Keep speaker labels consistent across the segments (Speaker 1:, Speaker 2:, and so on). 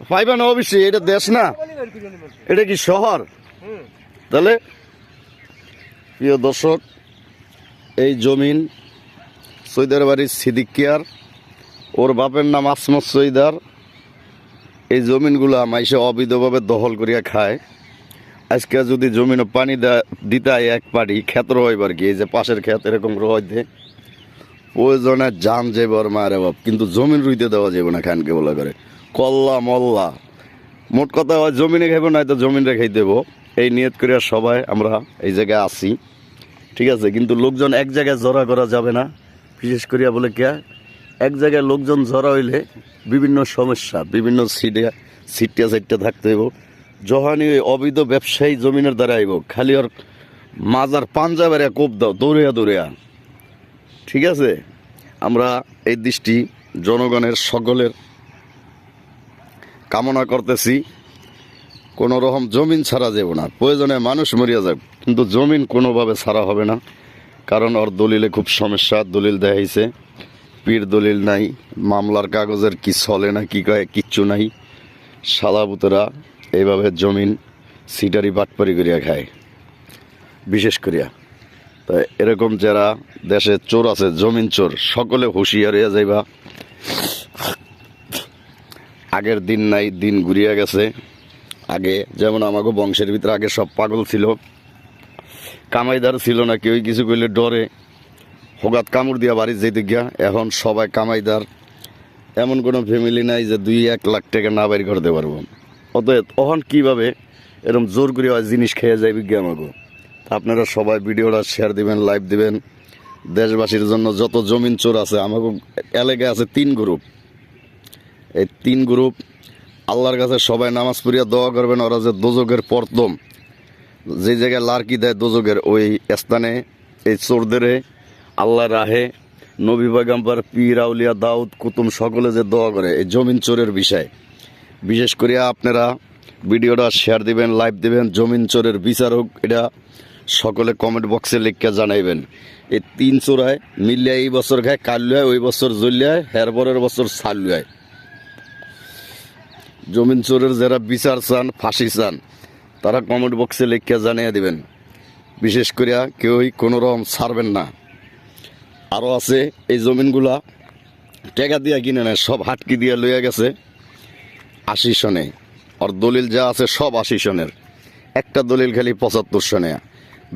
Speaker 1: পাইবা না অবশ্যই, এটা দেশ না, এটা কি শহর? তাহলে প্রিয় দর্শক, এই জমিন সৈদার বাড়ির সিদ্দিকিয়ার, ওর বাপের নাম আসমত সৈদার। এই জমিনগুলা মাইসে অবৈধভাবে দখল করিয়া খায়। আজকে যদি জমিনে পানি দিতে এক পাড়ি ক্ষেত রইবার কি, এই যে পাশের ক্ষেত এরকম রইতে প্রয়োজনে জান যাইবার মারে বাপ, কিন্তু জমিন রুইতে দেওয়া যাবে না খানকে বলা করে কল্লা মল্লা। মোট কথা হয় জমিনে খাইব না তো জমিনে খাই দেবো, এই নিয়ত করিয়া সবাই আমরা এই জায়গায় আসি, ঠিক আছে। কিন্তু লোকজন এক জায়গায় জড়া করা যাবে না, বিশেষ করিয়া বলে কে এক জায়গায় লোকজন জড়া হইলে বিভিন্ন সমস্যা, বিভিন্ন সিটিয়া সাইটটা থাকতে হইব। যখনই ওই অবৈধ ব্যবসায়ী জমিনের দ্বারা আইব, খালি ওর মাজার পাঞ্জাবের কোপ দাও দৌড়িয়া দৌড়িয়া, ঠিক আছে। আমরা এই দৃষ্টি জনগণের সকলের কামনা করতেছি, কোনো রকম জমিন ছাড়া যাব না, প্রয়োজনে মানুষ মরিয়া যাক, কিন্তু জমিন কোনোভাবে ছাড়া হবে না। কারণ ওর দলিলে খুব সমস্যা, দলিল দেখাইছে, পীর দলিল নাই, মামলার কাগজের কি চলে না কি কয় কিচ্ছু নাই। শালাবুতরা এইভাবে জমিন সিটারি বাটপারি করিয়া খায় বিশেষ করিয়া। তো এরকম যারা দেশে চোর আছে, জমিন চোর, সকলে হুঁশিয়ার হইয়া যাইবা। আগের দিন নাই, দিন ঘুরিয়া গেছে। আগে যেমন আমাকে বংশের ভিতরে আগে সব পাগল ছিল, কামাইদার ছিল না, কেউ কিছু করলে ডরে হোগাত কামড় দিয়া বাড়ি যেতে গিয়া। এখন সবাই কামাইদার, এমন কোনো ফ্যামিলি নাই যে 2-1 লাখ টাকা না বাইর করতে পারবো। অতএব তখন কীভাবে এরকম জোর করে জিনিস খেয়ে যাইবে গিয়ে আমাকে। আপনারা সবাই ভিডিওটা শেয়ার দিবেন, লাইভ দিবেন। দেশবাসীর জন্য যত জমিন চোর আছে, আমাকে এলাকায় আছে 3 গ্রুপ। এই 3 গ্রুপ আল্লাহর কাছে সবাই নামাজ পড়িয়া দোয়া করবেন। ওরা যে দোজকের প্রথম যে জায়গায় লার্কি দেয় দোজকের, ওই স্থানে এই চোরদেরে আল্লাহ রাহে নবী পয়গম্বর পীর আউলিয়া দাউদ কুতুম সকলে যে দোয়া করে এই জমিন চোরের বিষয়। বিশেষ করে আপনারা ভিডিওটা শেয়ার দিবেন, লাইভ দিবেন। জমিন চোরের বিচার হোক, এটা সকলে কমেন্ট বক্সে লিখে জানাইবেন। এই 3 চোরায় মিলিয়া এই বছর খায়, কাল্লুয়ায় ওই বছর জলিয়ায়, এর পরের বছর সাল্লুয়ায়। জমিন চোরের যারা বিচার চান, ফাঁসি চান, তারা কমেন্ট বক্সে লিখে জানিয়ে দিবেন। বিশেষ করিয়া কেউই কোনো রকম ছাড়বেন না। আরও আছে এই জমিনগুলা টাকা দিয়া কিনে নেয়, সব হাটকি দিয়া লইয়া গেছে 80 সনে। আর দলিল যা আছে সব 80 সনের, একটা দলিল খালি 75 সনে।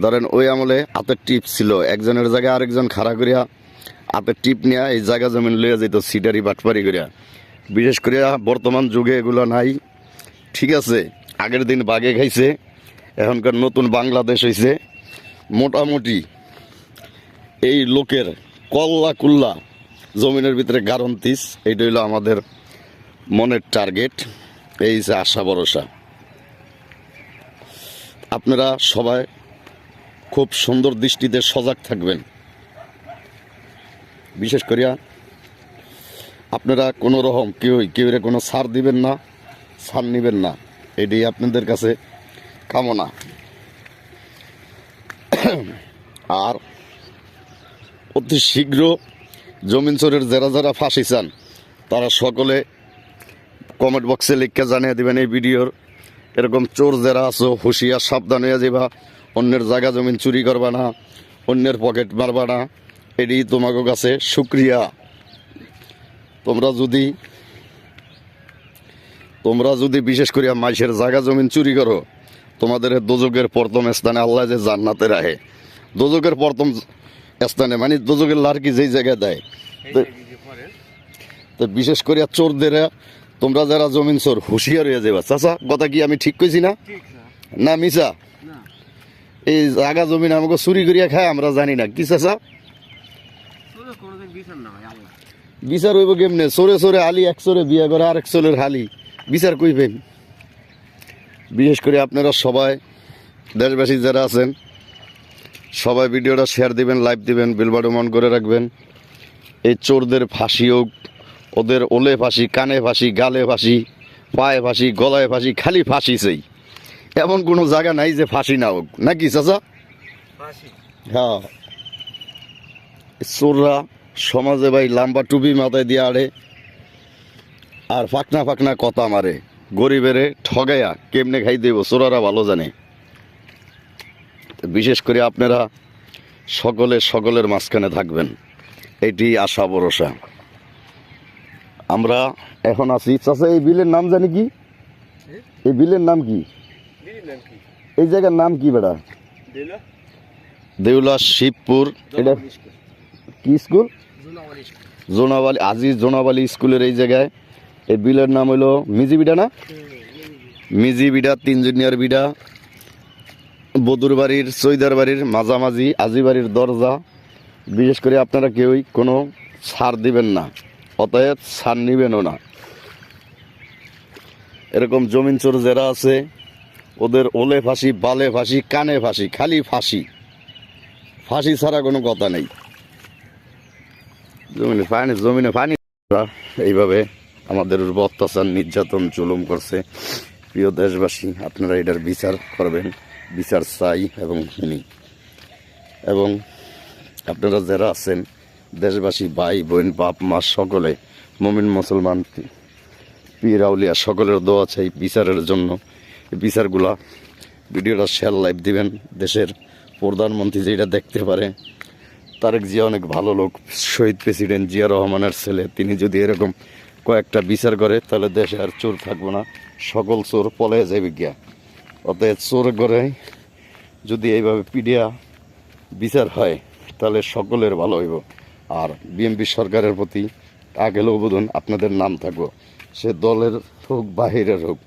Speaker 1: ধরেন ওই আমলে হাতের টিপ ছিল, একজনের জায়গায় আরেকজন খাড়া করিয়া হাতের টিপ নিয়ে এই জায়গা জমিন লইয়া যেত সিটারি বাটপারি করিয়া। বিশেষ করিয়া বর্তমান যুগে এগুলো নাই, ঠিক আছে। আগের দিন বাগে খাইছে, এখনকার নতুন বাংলাদেশ হয়েছে। মোটামুটি এই লোকের কল্লা কুল্লা জমিনের ভিতরে গারন্তিস, এইটা হইলো আমাদের মনের টার্গেট, এই যে আশা ভরসা। আপনারা সবাই খুব সুন্দর দৃষ্টিতে সজাগ থাকবেন। বিশেষ করিয়া আপনারা কোনো রকম কেউ কোনো ছাড় দিবেন না, ছাড় নিবেন না, এটাই আপনাদের কাছে কামনা। আর অতি শীঘ্র জমিন চোরের যারা যারা ফাঁসি চান, তারা সকলে কমেন্ট বক্সে লিখে জানিয়ে দেবেন এই ভিডিওর। এরকম চোর যারা আছো, হুঁশিয়ার, সাবধান হয়ে যাবা। অন্যের জায়গা জমিন চুরি করবা না, অন্যের পকেট মারবা না, এটি তোমাকে কাছে শুক্রিয়া। তোমরা যদি বিশেষ করিয়া মাইসের জায়গা জমিন চুরি করো, তোমাদের দোজকের প্রথম স্থানে আল্লাহ যে জান্নাতে রাখে, দোজকের প্রথম স্থানে মানে দোজকের লার্কি যেই জায়গায় দেয়। তো বিশেষ করিয়া চোরদের, তোমরা যারা জমিন চোর, হুঁশিয়ার হয়ে যাবা। চাচা কথা কি আমি ঠিক কইছি না? না মিছা? এই জায়গা জমিন আমাকে চুরি করিয়া খায়, আমরা জানি না কি চাচা? বিচার হইব কেমনে? চোরে চোরে হালি, এক চোরে বিয়ে করে আরেক চোরের হালি, বিচার কইবেন? বিশেষ করে আপনারা সবাই দেশবাসী যারা আছেন, সবাই ভিডিওটা শেয়ার দিবেন, লাইভ দিবেন, বেল বাটন অন করে রাখবেন। এই চোরদের ফাঁসি হোক, ওদের ওলে ফাঁসি, কানে ফাঁসি, গালে ফাঁসি, পায়ে ফাঁসি, গলায় ফাঁসি, খালি ফাঁসি চাই। এমন কোনো জায়গা নাই যে ফাঁসি না হোক, নাকি চাচা? হ্যাঁ, চোররা সমাজে ভাই লম্বা টুপি মাথায় দিয়ে আড়ে আর ফাঁকনা ফাঁকনা কথা মারে। গরিবেরে ঠগাইয়া কেমনে খাই দেব চোরারা ভালো জানে। বিশেষ করে আপনারা সকলের মাঝখানে থাকবেন, এটি আশা ভরসা। আমরা এখন আছি চাচা, এই বিলের নাম জানি কি? এই বিলের নাম কি? এই জায়গার নাম কি বেড়া? দেউলা শিবপুর। এটা কি স্কুল? জোনাবালি, আজিজ জোনাবালি স্কুলের এই জায়গায়। এই বিলের নাম হলো মিজি বিডা না? মিজি বিডা, তিনজনিয়ার বিডা, বদুর বাড়ির চৈদার বাড়ির মাঝামাঝি আজি বাড়ির দরজা। বিশেষ করে আপনারা কেউই কোনো ছাড় দিবেন না, অতএব ছাড় নিবেনও না। এরকম জমিন চোর যারা আছে ওদের ওলে ফাঁসি, বালে ফাঁসি, কানে ফাঁসি, খালি ফাঁসি, ফাঁসি ছাড়া কোনো কথা নেই। জমিনে পানি এইভাবে আমাদের উপর অত্যাচার, নির্যাতন, জুলুম করছে। প্রিয় দেশবাসী, আপনারা এটার বিচার করবেন, বিচার চাই এবং শুনি। এবং আপনারা যারা আছেন দেশবাসী, ভাই বোন, বাপ মা, সকলে মুমিন মুসলমান, পীর আউলিয়া সকলের দোয়া চাই বিচারের জন্য। এই বিচারগুলা ভিডিওটা শেয়ার লাইভ দিবেন। দেশের প্রধানমন্ত্রী যেটা দেখতে পারে, তারেক জিয়া অনেক ভালো লোক, শহীদ প্রেসিডেন্ট জিয়া রহমানের ছেলে, তিনি যদি এরকম কয়েকটা বিচার করে তাহলে দেশে আর চোর থাকবো না, সকল চোর পলায় যাবে গিয়া। অতএব চোর করে যদি এইভাবে পিডিয়া বিচার হয় তাহলে সকলের ভালো হইব। আর বিএনপি সরকারের প্রতি আগেল অবদান আপনাদের নাম থাকবো, সে দলের হোক বাহিরের হোক,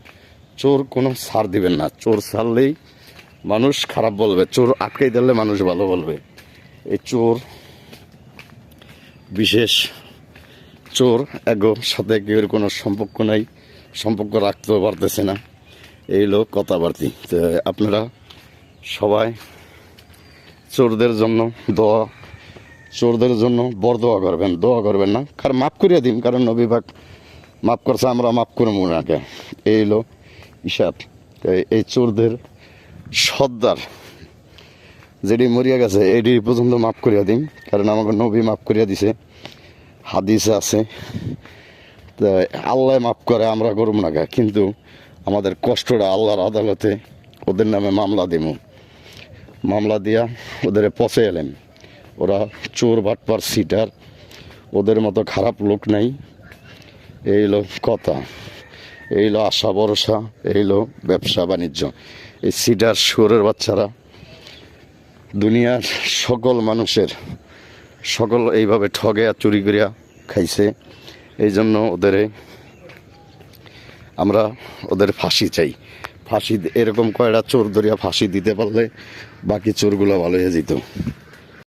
Speaker 1: চোর কোনো ছাড় দিবেন না। চোর ছাড়লেই মানুষ খারাপ বলবে, চোর আটকাই দিলে মানুষ ভালো বলবে। এই চোর বিশেষ চোর এগো সাথে কেউর কোনো সম্পর্ক নাই, সম্পর্ক রাখতেও পারতেছে না, এই লোক কথাবার্তি। তো আপনারা সবাই চোরদের জন্য দোয়া, চোরদের জন্য বড় দোয়া করবেন, দোয়া করবেন না, কারণ মাফ করিয়া দিন, কারণ নবী পাক মাফ করছে, আমরা মাফ করবো নাকে, এই হলো হিসাব। এই চোরদের সর্দার যেটি মরিয়া গেছে এটি পর্যন্ত মাফ করিয়া দিন, কারণ আমাকে নবী মাফ করিয়া দিছে, হাদিসে আছে। তো আল্লাহ মাফ করে, আমরা করব না, কিন্তু আমাদের কষ্টটা আল্লাহর আদালতে ওদের নামে মামলা দিব, মামলা দিয়া ওদের পচে এলেন। ওরা চোর, বাটপার, সিটার, ওদের মতো খারাপ লোক নাই। এই হলো কথা, এই হলো আশা ভরসা, এই হলো ব্যবসা বাণিজ্য। এই সিটার শুয়োরের বাচ্চারা দুনিয়ার সকল মানুষের সকল এইভাবে ঠগে আর চুরি করিয়া খাইছে। এই জন্য আমরা ওদের ফাঁসি চাই। ফাঁসি এরকম কয়টা চোর ধরিয়া ফাঁসি দিতে পারলে বাকি চোরগুলো ভালো হয়ে যেত।